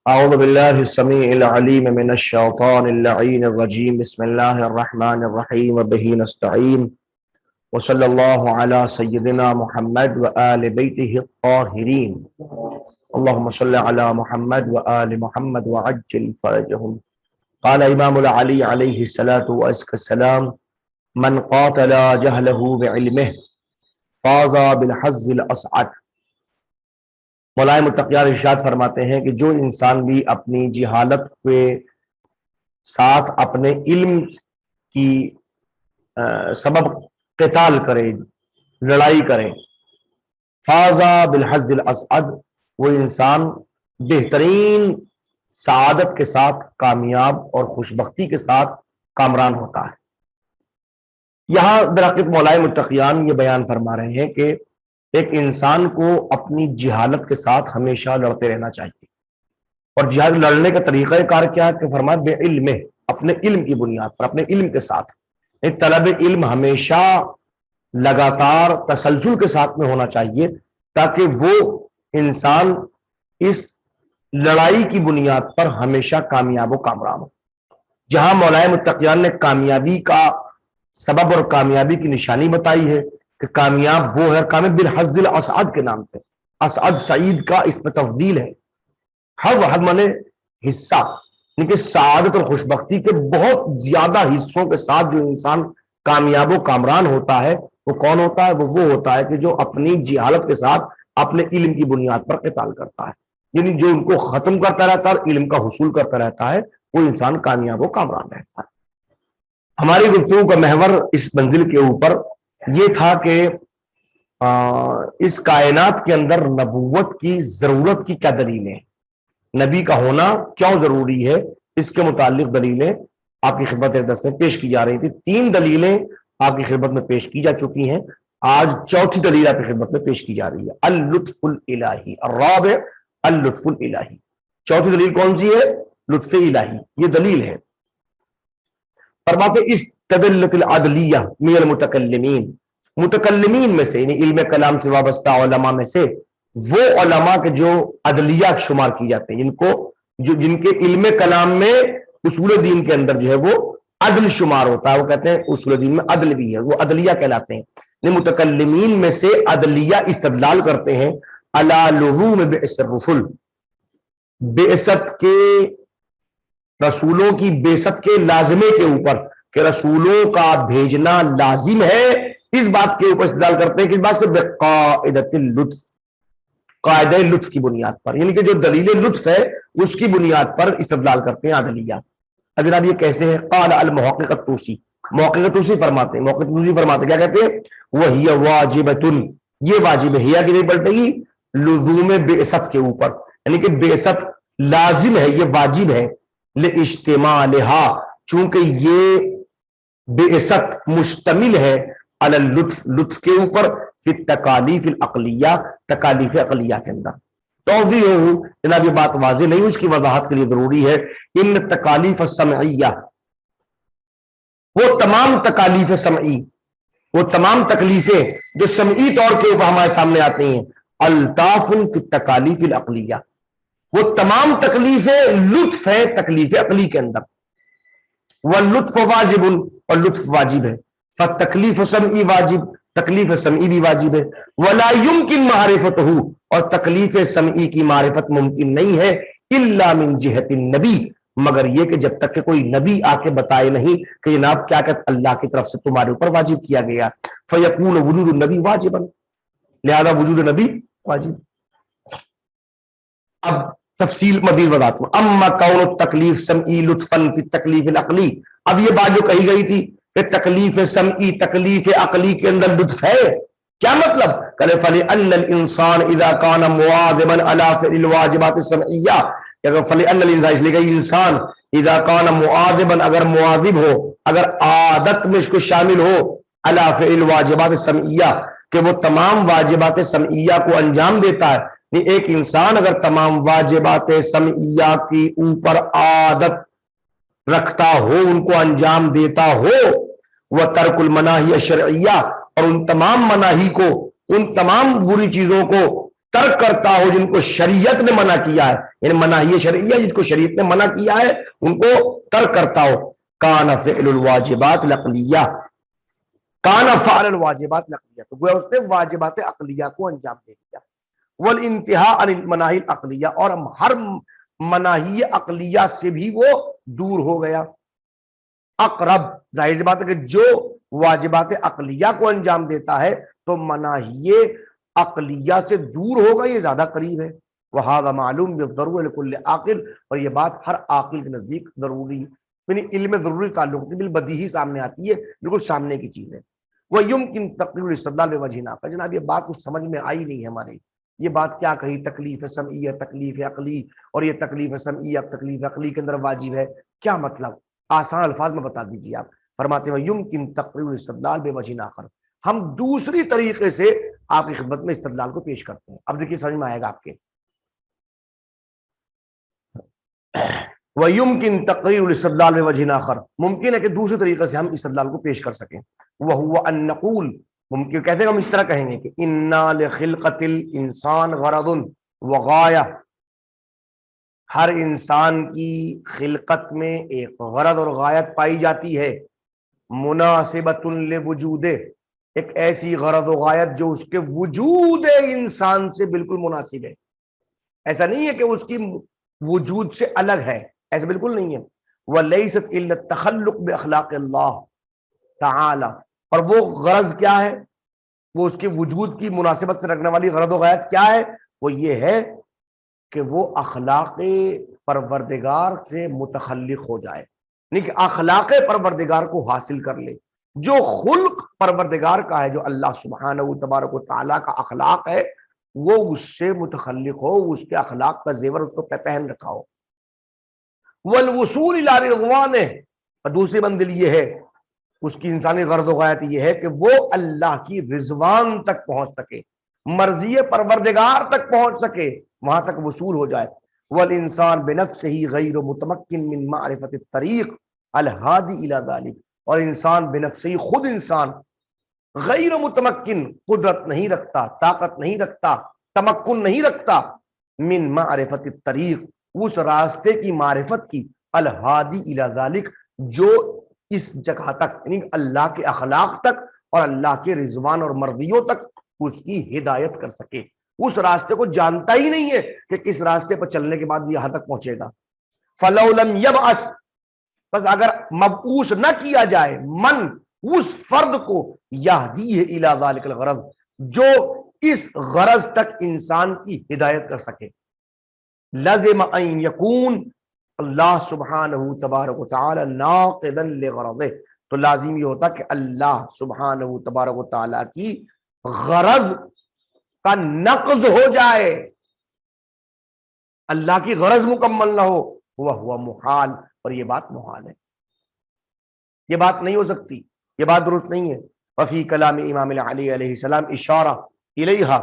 أعوذ بالله السميع العليم من الشيطان اللعين الرجيم بسم الله الرحمن الرحيم وبه نستعين وصلى الله على سيدنا محمد وآل بيته الطاهرين اللهم صل على محمد وآل محمد وعجل فرجهم. قال امام العلی علیہ الصلاۃ والسلام من قاتل جهله بعلمه فاز بالحظ الاسعد. مولانا متقیان ارشاد فرماتے ہیں کہ جو انسان بھی اپنی جہالت کے ساتھ اپنے علم کی سبب قتال کرے، لڑائی کرے، فازا بالحظ الاسعد، وہ انسان بہترین سعادت کے ساتھ کامیاب اور خوشبختی کے ساتھ کامران ہوتا ہے۔ یہاں درحقیقت مولانا متقیان یہ بیان فرما رہے ہیں کہ ایک انسان کو اپنی جہالت کے ساتھ ہمیشہ لڑتے رہنا چاہیے، اور جہاد لڑنے کا طریقہ کار کیا ہے کہ فرمایا بے علم، اپنے علم کی بنیاد پر، اپنے علم کے ساتھ۔ ایک طلب علم ہمیشہ لگاتار تسلسل کے ساتھ میں ہونا چاہیے تاکہ وہ انسان اس لڑائی کی بنیاد پر ہمیشہ کامیاب و کامران ہو۔ جہاں مولانا متقیان نے کامیابی کا سبب اور کامیابی کی نشانی بتائی ہے کہ کامیاب وہ ہے کامیاب بالحظ الاسعد کے نام پہ، اسعد سعید کا اس میں تفضیل ہے۔ حظ مانے حصہ، یعنی کہ سعادت اور خوشبختی کے بہت زیادہ حصوں کے ساتھ جو انسان کامیاب و کامران ہوتا ہے وہ کون ہوتا ہے؟ وہ ہوتا ہے کہ جو اپنی جہالت کے ساتھ اپنے علم کی بنیاد پر قتال کرتا ہے، یعنی جو ان کو ختم کرتا رہتا ہے اور علم کا حصول کرتا رہتا ہے، وہ انسان کامیاب و کامران رہتا ہے۔ ہماری گفتگو کا محور اس منزل کے اوپر یہ تھا کہ اس کائنات کے اندر نبوت کی ضرورت کی کیا دلیلیں ہیں، نبی کا ہونا کیوں ضروری ہے، اس کے متعلق دلیلیں آپ کی خدمت درس میں پیش کی جا رہی تھی۔ 3 دلیلیں آپ کی خدمت میں پیش کی جا چکی ہیں، آج 4تھی دلیل آپ کی خدمت میں پیش کی جا رہی ہے، اللطف الالہی الرابع اللطف الالہی۔ 4تھی دلیل کون سی ہے؟ لطف الہی، یہ دلیل ہے۔ فرماتے استدلت العدلیہ من المتکلمین، متکلمین میں سے یعنی علم کلام سے وابستہ علماء میں سے وہ علماء کے جو عدلیہ شمار کی جاتے ہیں، جن کے علم کلام میں اصول دین کے اندر جو ہے وہ عدل شمار ہوتا ہے، وہ کہتے ہیں اصول دین میں عدل بھی ہے، وہ عدلیہ کہلاتے ہیں۔ متکلمین میں سے عدلیہ استدلال کرتے ہیں علی لزوم بعث الرسل، بعثت کے رسولوں کی بعثت کے لازمے کے اوپر کہ رسولوں کا بھیجنا لازم ہے، اس بات کے اوپر استدلال کرتے ہیں کہ اس بات سے بقاعدۃ اللطف، قاعدہ لطف کی بنیاد پر، یعنی کہ جو دلیل لطف ہے اس کی بنیاد پر استدلال کرتے ہیں عدلیہ۔ اب جناب یہ کیسے ہیں؟ قال المحقق الطوسی، محقق طوسی فرماتے ہیں، محقق طوسی فرماتے کیا کہتے ہیں؟ وہی واجبۃ، یہ واجب ہے، ہیا کی نہیں پلٹے گی، لزوم بعثت کے اوپر، یعنی کہ بعثت لازم ہے، یہ واجب ہے، لاجتماعها، چونکہ یہ بعثت مشتمل ہے علی اللطف، لطف کے اوپر، فی التکالیف العقلیہ، تکالیف عقلیہ کے اندر۔ توضیح ہو جناب یہ بات واضح نہیں، اس کی وضاحت کے لیے ضروری ہے ان تکالیف السمعیہ، وہ تمام تکالیف سمعی، وہ تمام تکلیفیں جو سمعی طور کے اوپر ہمارے سامنے آتی ہیں، الطاف فی التکالیف العقلیہ، وہ تمام تکلیفیں لطف ہے تکلیف عقلی کے اندر، واللطف واجب، اور لطف واجب ہے، فالتکلیف سمعی واجب، تکلیف سمعی بھی واجب ہے، ولا يمكن معرفتہ، اور تکلیف سمعی کی معرفت ممکن نہیں ہے، الا من جہت النبی، مگر یہ کہ جب تک کہ کوئی نبی آ کے بتائے نہیں کہ جناب کیا کہ اللہ کی طرف سے تمہارے اوپر واجب کیا گیا، فیکون وجود النبی واجبا، لہذا وجود نبی واجب۔ اب تفصیل مزید بتاتا ہوں، اما کون التکلیف سمعی لطفا فی التکلیف العقلی، اب یہ بات جو کہی گئی تھی کہ تکلیف سمعی تکلیف عقلی کے اندر لطف ہے، کیا مطلب؟ کہ فلأن الانسان اذا كان مواظبا على فعل الواجبات السمعیہ، فلأن الانسان، اس لیے کہ انسان اذا كان مواظبا، اگر مواظب ہو، اگر عادت میں اس کو شامل ہو، على فعل الواجبات السمعیہ، کہ وہ تمام واجبات سمعیہ کو انجام دیتا ہے، ایک انسان اگر تمام واجبات سمعیہ کی اوپر عادت رکھتا ہو، ان کو انجام دیتا ہو، وہ ترک المناہی الشرعیہ، اور ان تمام مناہی کو، ان تمام بری چیزوں کو ترک کرتا ہو جن کو شریعت نے منع کیا ہے، یعنی مناہی شرعیہ جن کو شریعت نے منع کیا ہے ان کو ترک کرتا ہو، کان فعل الواجبات العقلیہ، کان فعل الواجبات العقلیہ، تو گویا اس نے واجبات عقلیہ کو انجام دے دیا، والانتہاء عن المناہی العقلیہ، اور ہر مناہی عقلیہ سے بھی وہ دور ہو گیا۔ اقرب، ظاہر سی بات ہے کہ جو واجبات عقلیہ کو انجام دیتا ہے تو مناہی عقلیہ سے دور ہوگا، یہ زیادہ قریب ہے۔ وہذا معلوم بالضرورۃ لکل عاقل، اور یہ بات ہر عاقل کے نزدیک ضروری ہے، یعنی علم ضروری تعلق بالبدیہی سامنے آتی ہے، بالکل سامنے کی چیز ہے۔ وَيُمْكِن تقریر الاستدلال بوجہ آخر، جناب یہ بات کچھ سمجھ میں آئی نہیں ہے ہمارے، یہ بات کیا کہی، تکلیف سمعیہ، تکلیف عقلی، اور یہ تکلیف سمعیہ تکلیف عقلی کے اندر واجب ہے، کیا مطلب؟ آسان الفاظ میں بتا دیجیے آپ۔ فرماتے ہیں یمکن تقریر الاستدلال بوجہ آخر، ہم دوسری طریقے سے آپ کی خدمت میں استدلال کو پیش کرتے ہیں۔ اب دیکھیے سمجھ میں آئے گا آپ کے، وَيُمْكِن تَقْرِيرُ الْإِسْتِدْلَالِ بِوَجْهٍ آخَر، ممکن ہے کہ دوسرے طریقے سے ہم استدلال کو پیش کر سکیں۔ وَهُوَ أَن نَّقُولَ، ممکن کہتے ہیں ہم اس طرح کہیں گے کہ إِنَّا لِخِلْقَةِ الْإِنسَانِ غَرَضٌ وَغَایَةٌ، ہر انسان کی خلقت میں ایک غرض اور غایت پائی جاتی ہے، مناسبۃ لوجودہ، ایک ایسی غرض و غایت جو اس کے وجود انسان سے بالکل مناسب ہے، ایسا نہیں ہے کہ اس کی وجود سے الگ ہے، ایسا بالکل نہیں ہے۔ وَلَيْسَتْ إِلَّا التَّخَلُّقُ بِأَخْلَاقِ اللَّهِ تَعَالَى، اور وہ غرض کیا ہے، وہ اس کے وجود کی مناسبت سے رکھنے والی غرض و غایت کیا ہے، وہ یہ ہے کہ وہ اخلاق پروردگار سے متخلق ہو جائے، یعنی کہ اخلاق پروردگار کو حاصل کر لے، جو خلق پروردگار کا ہے، جو اللہ سبحانہ و تبارک و تعالیٰ کا اخلاق ہے، وہ اس سے متخلق ہو، اس کے اخلاق کا زیور اس کو پہن رکھا ہو۔ والوصول الی رضوانہ، اور دوسری منزل یہ ہے، اس کی انسانی غرض و غایت یہ ہے کہ وہ اللہ کی رضوان تک پہنچ سکے، مرضی پروردگار تک پہنچ سکے، وہاں تک وصول ہو جائے۔ والانسان بنفسہ غیر متمکن من معرفت الطریق الہادی الی ذلک، اور انسان بنفسہ، خود انسان غیر متمکن، قدرت نہیں رکھتا، طاقت نہیں رکھتا، تمکن نہیں رکھتا، من معرفت الطریق، اس راستے کی معرفت کی، الہادی الی ذلک، جو اس جگہ تک، یعنی اللہ کے اخلاق تک اور اللہ کے رضوان اور مرضیوں تک اس کی ہدایت کر سکے، اس راستے کو جانتا ہی نہیں ہے کہ کس راستے پر چلنے کے بعد یہاں تک پہنچے گا۔ فَلَوْ لَمْ يَبْعَثْ، بس اگر مبعوث نہ کیا جائے من، اس فرد کو، یہدیہ الی ذلک الغرض، جو اس غرض تک انسان کی ہدایت کر سکے، لازم ان یکون اللہ سبحانہ تبارک و تعالی ناقضا لغرضہ، تو لازم یہ ہوتا کہ اللہ سبحانہ تبارک و تعالی کی غرض کا نقض ہو جائے، اللہ کی غرض مکمل نہ ہو، وہ محال، اور یہ بات محال ہے، یہ بات نہیں ہو سکتی، یہ بات درست نہیں ہے۔ وفی کلام امام علی علیہ السلام اشارہ الیہا،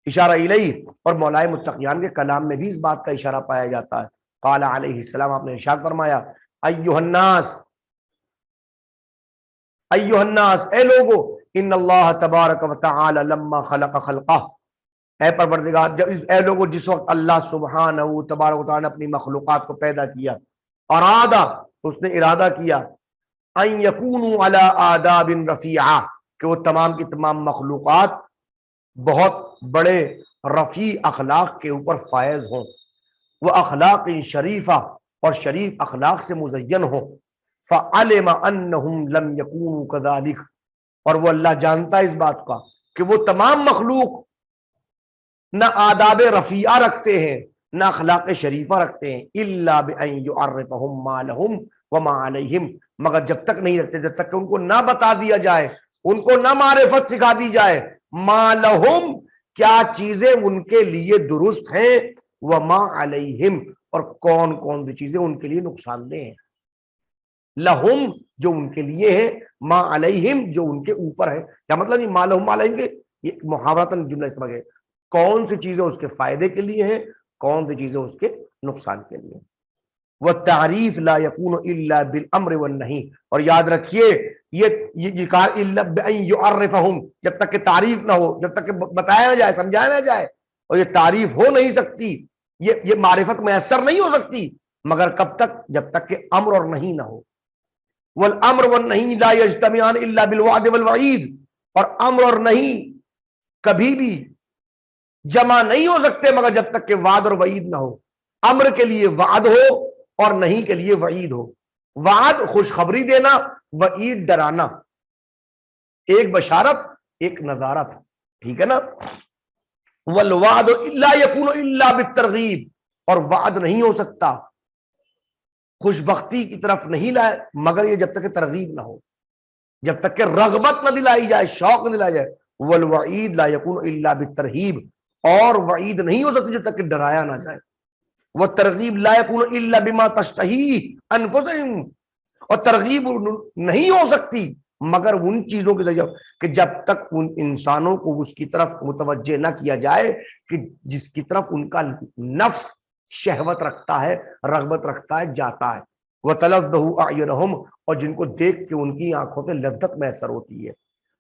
اشارہ الیہ، اور مولائے متقیان کے کلام میں بھی اس بات کا اشارہ پایا جاتا ہے۔ قال علیہ السلام، آپ نے ارشاد فرمایا، ایھا الناس، ایھا الناس، اے لوگو، ان اللہ تبارک و تعالی لما خلق خلقہ، اے پروردگار، اے لوگو، جس وقت اللہ سبحانہ تبارک و تعالی نے اپنی مخلوقات کو پیدا کیا، ارادہ، اس نے ارادہ کیا، ان یکونوا علی آداب رفیعہ، کہ وہ تمام کی تمام مخلوقات بہت بڑے رفیع اخلاق کے اوپر فائز ہوں، وہ اخلاق شریفہ، اور شریف اخلاق سے مزین ہوں، فعلم انہم لم یکونوا کذالک، اور وہ اللہ جانتا ہے اس بات کا کہ وہ تمام مخلوق نہ آداب رفیعہ رکھتے ہیں، نہ اخلاق شریفہ رکھتے ہیں، الا بان یعرفہم ما لہم وما علیہم، مگر جب تک نہیں رکھتے، جب تک کہ ان کو نہ بتا دیا جائے، ان کو نہ معرفت سکھا دی جائے، ما لہم، کیا چیزیں ان کے لیے درست ہیں، وما علیہم، اور کون کون سی چیزیں ان کے لیے نقصان دہ ہیں، لہم جو ان کے لیے ہے، ما علیہم جو ان کے اوپر ہے، کیا مطلب نہیں ما لہم ما علیہم کے، یہ محاورتاً جملہ استعمال ہے، کون سی چیزیں اس کے فائدے کے لیے ہیں، کون سی چیزیں اس کے نقصان کے لیے۔ والتعریف لا یکون الا بالامر والنہی، اور یاد رکھیے یہ کہا الا بان یعرفہم، جب تک کہ تعریف نہ ہو، جب تک کہ بتایا نہ جائے، سمجھایا نہ جائے، اور یہ تعریف ہو نہیں سکتی، یہ معرفت میسر نہیں ہو سکتی مگر کب تک؟ جب تک کہ امر اور نہیں نہ ہو۔ والامر والنہی لا یجتمعان الا بالوعد والوعید، اور امر اور نہیں کبھی بھی جمع نہیں ہو سکتے مگر جب تک کہ وعد اور وعید نہ ہو۔ امر کے لیے وعد ہو اور نہیں کے لیے وعید ہو۔ وعد خوشخبری دینا، وعید ڈرانا، ایک بشارت ایک نظارت، ٹھیک ہے نا؟ والوعد لا یکون الا بالترغیب، اور وعد نہیں ہو سکتا، خوش بختی کی طرف نہیں لائے مگر یہ جب تک کہ ترغیب نہ ہو، جب تک کہ رغبت نہ دلائی جائے، شوق نہ دلایا جائے۔ والوعید لا یکون الا بالترہیب، اور وعید نہیں ہو سکتی جب تک کہ ڈرایا نہ جائے۔ والترغیب لا یکون الا بما تشتہی انفسہم، اور ترغیب نہیں ہو سکتی مگر ان چیزوں کے ذریعے کہ جب تک ان انسانوں کو اس کی طرف متوجہ نہ کیا جائے کہ جس کی طرف ان کا نفس شہوت رکھتا ہے، رغبت رکھتا ہے، جاتا ہے۔ وَتَلَذَّهُ أَعْيُنُهُمْ، اور جن کو دیکھ کے ان کی آنکھوں سے لذت میسر ہوتی ہے۔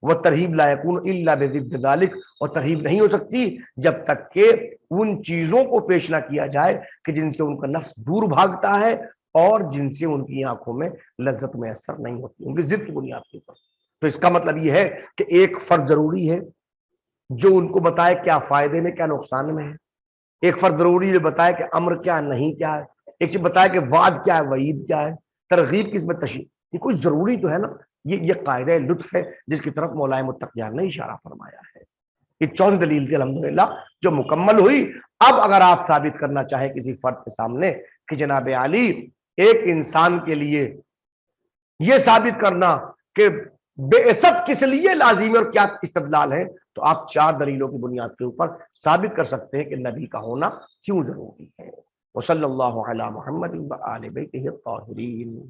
وَالتَّرْهِيبُ لَا يَكُونُ إِلَّا بِضِدِّ ذَلِكَ، اور ترہیب نہیں ہو سکتی جب تک کہ ان چیزوں کو پیش نہ کیا جائے کہ جن سے ان کا نفس دور بھاگتا ہے اور جن سے ان کی آنکھوں میں لذت میسر نہیں ہوتی، ان کی ضد کی بنیاد کے اوپر۔ تو اس کا مطلب یہ ہے کہ ایک فرد ضروری ہے جو ان کو بتائے کیا فائدے میں کیا نقصان میں ہے، ایک فرد ضروری ہے بتائے کہ امر کیا نہیں کیا ہے، ایک چیز بتائے کہ وعد کیا ہے، وعید کیا ہے، ترغیب کس میں، تشریح، یہ کوئی ضروری تو ہے نا۔ یہ قاعدہ لطف ہے جس کی طرف مولا متقیان نے اشارہ فرمایا ہے۔ یہ 14 دلیل تھی الحمدللہ جو مکمل ہوئی۔ اب اگر آپ ثابت کرنا چاہیں کسی فرد کے سامنے کہ جناب علی ایک انسان کے لیے یہ ثابت کرنا کہ بعثت کس لیے لازم ہے اور کیا استدلال ہے، تو آپ 4 دلیلوں کی بنیاد کے اوپر ثابت کر سکتے ہیں کہ نبی کا ہونا کیوں ضروری ہے۔ وصلی اللہ علی محمد وآل بیتہ الطاہرین۔